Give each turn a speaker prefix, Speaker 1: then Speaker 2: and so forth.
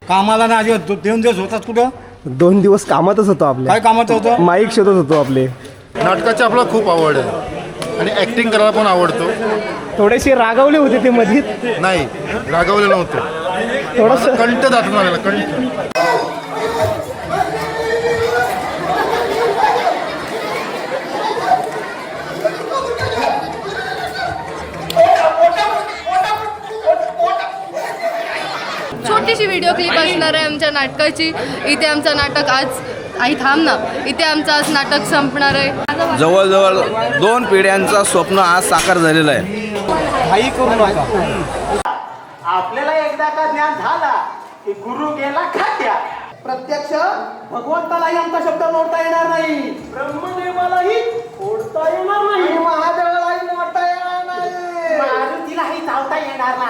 Speaker 1: कामाला ना अजिबात 2 दिवस होतात कुठं
Speaker 2: 2 दिवस कामातच होतो आपल्या.
Speaker 1: काय कामात होतं
Speaker 2: माईक शोधत होतो आपले.
Speaker 3: नाटकाची आपल्याला खूप आवड आहे आणि ॲक्टिंग करायला पण आवडतो.
Speaker 2: थोडेसे रागावले होते ते मधीत.
Speaker 3: नाही रागावले नव्हतं,
Speaker 2: थोडंसं
Speaker 3: कंठ दाटून आलेला कंठ.
Speaker 4: छोटीशी व्हिडिओ क्लिप असणार आहे आमच्या नाटकाची. इथे आमचं नाटक आज आई थांब ना, इथे आमचं आज नाटक संपणार आहे.
Speaker 5: जवळजवळ 2 पिढ्यांचं स्वप्न आज साकार झालेलं आहे.
Speaker 1: काही करू नका.
Speaker 6: आपल्याला एकदा का ज्ञान झाला की गुरु गेला खात्या. प्रत्यक्ष भगवंतालाही आमचा शब्द मोडता येणार नाही, ब्रह्मदेवालाही ओढता येणार नाही, महादेवालाही मोडता येणार नाही, मारुतीलाही चावता येणार नाही.